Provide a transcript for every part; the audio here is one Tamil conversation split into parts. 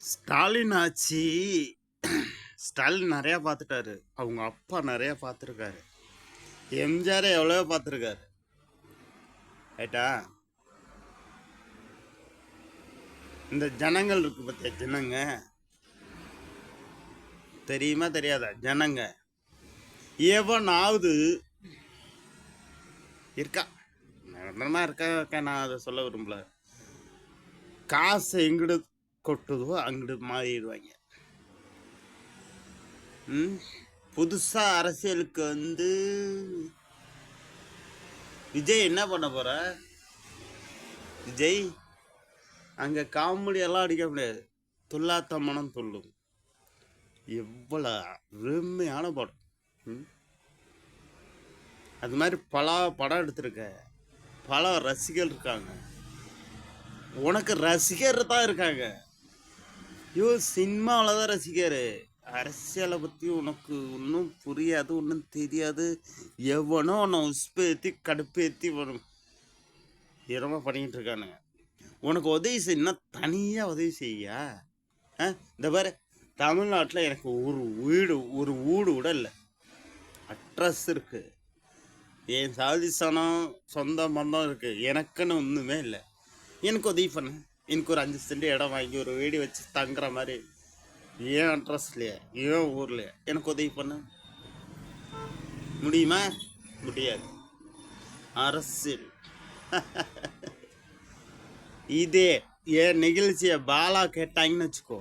ஸ்டாலின் ஆட்சி. ஸ்டாலின் நிறையா பார்த்துட்டாரு. அவங்க அப்பா நிறையா பார்த்துருக்காரு. எம்ஜிஆர் எவ்வளோ பார்த்துருக்காரு. ரைட்டா? இந்த ஜனங்கள் இருக்கு பார்த்தியா, ஜனங்க தெரியுமா தெரியாதா? ஜனங்க எவனாவது இருக்கா, இருக்கா, நான் அதை சொல்ல விரும்பல. காசை எங்கிட்டு கொட்டுதோ அங்கிட்டு மாறிடுவாங்க. புதுசா அரசியலுக்கு வந்து விஜய் என்ன பண்ண போற? விஜய் அங்க காமெடி எல்லாம் அடிக்க முடியாது. துல்லாத்த மனம் துள்ளும். எவ்வளவு அருமையான படம். அது மாதிரி பல படம் எடுத்திருக்க, பல ரசிகர் இருக்காங்க. உனக்கு ரசிகர் தான் இருக்காங்க. ஐயோ, சினிமாவில் தான் ரசிகர். அரசியலை பற்றி உனக்கு ஒன்றும் புரியாது, ஒன்றும் தெரியாது. எவனோ உன்னை உஸ்பேற்றி கடுப்பேற்றி வரும் இரமா பண்ணிக்கிட்டு இருக்கானுங்க. உனக்கு உதவி செய்யணும்னா தனியாக உதவி செய்யா. இந்த பாரு, தமிழ்நாட்டில் எனக்கு ஒரு வீடு கூட இல்லை. அட்ரஸ் இருக்கு, என் சாதி சனம் சொந்த பந்தம் இருக்கு, எனக்குன்னு ஒன்றுமே இல்லை. எனக்கு உதவி பண்ண, எனக்கு ஒரு 5 சென்ட் இடம் வாங்கி ஒரு வீடு வச்சு தங்குற மாதிரி ஏன் அட்ரஸ்லையே, ஏன் ஊர்லையே எனக்கு உதவி பண்ண முடியுமா? முடியாது. அரசியல் இதே என் நிகழ்ச்சியை பாலா கேட்டாங்கன்னு வச்சுக்கோ,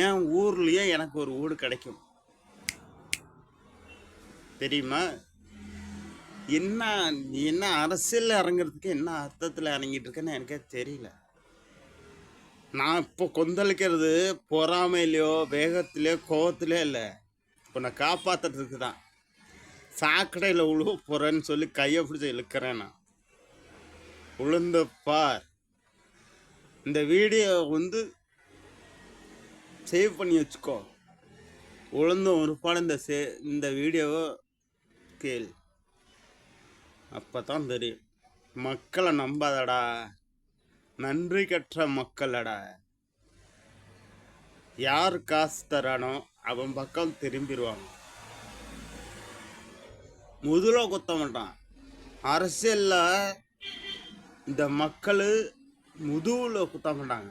என் ஊர்லயே எனக்கு ஒரு வீடு கிடைக்கும். தெரியுமா? என்ன அரசியல் இறங்குறதுக்கு என்ன அர்த்தத்தில் இறங்கிட்டு இருக்கேன்னு எனக்கே தெரியல. நான் இப்போ கொந்தளிக்கிறது பொறாமையிலையோ வேகத்திலையோ கோவத்திலையோ இல்லை. இப்போ நான் காப்பாற்றுறதுக்கு தான். சாக்கடையில் உழுவ போகிறேன்னு சொல்லி கையை பிடிச்சி இழுக்கிறேன். நான் உளுந்த பார். இந்த வீடியோ வந்து சேவ் பண்ணி வச்சுக்கோ. உளுந்த ஒரு பாடம் இந்த வீடியோவை கேள், அப்போ தான் தெரியும். மக்களை நம்பாதடா, நன்றி கற்ற மக்களடா. யார் காசு தரானோ அவன் பக்கம் திரும்பிடுவாங்க. முதுல குத்த மாட்டான். அரசியல்ல இந்த மக்கள் முதுகுல குத்த மாட்டாங்க,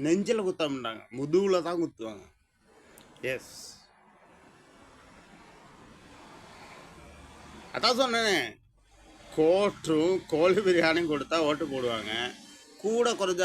நெஞ்சில் குத்த மாட்டாங்க, முதுகுல தான் குத்துவாங்க. எஸ், அதான் சொன்னேன். கோற்றும் கோழி பிரியாணியும் கொடுத்தா ஓட்டு போடுவாங்க. கூட குறைஞ்ச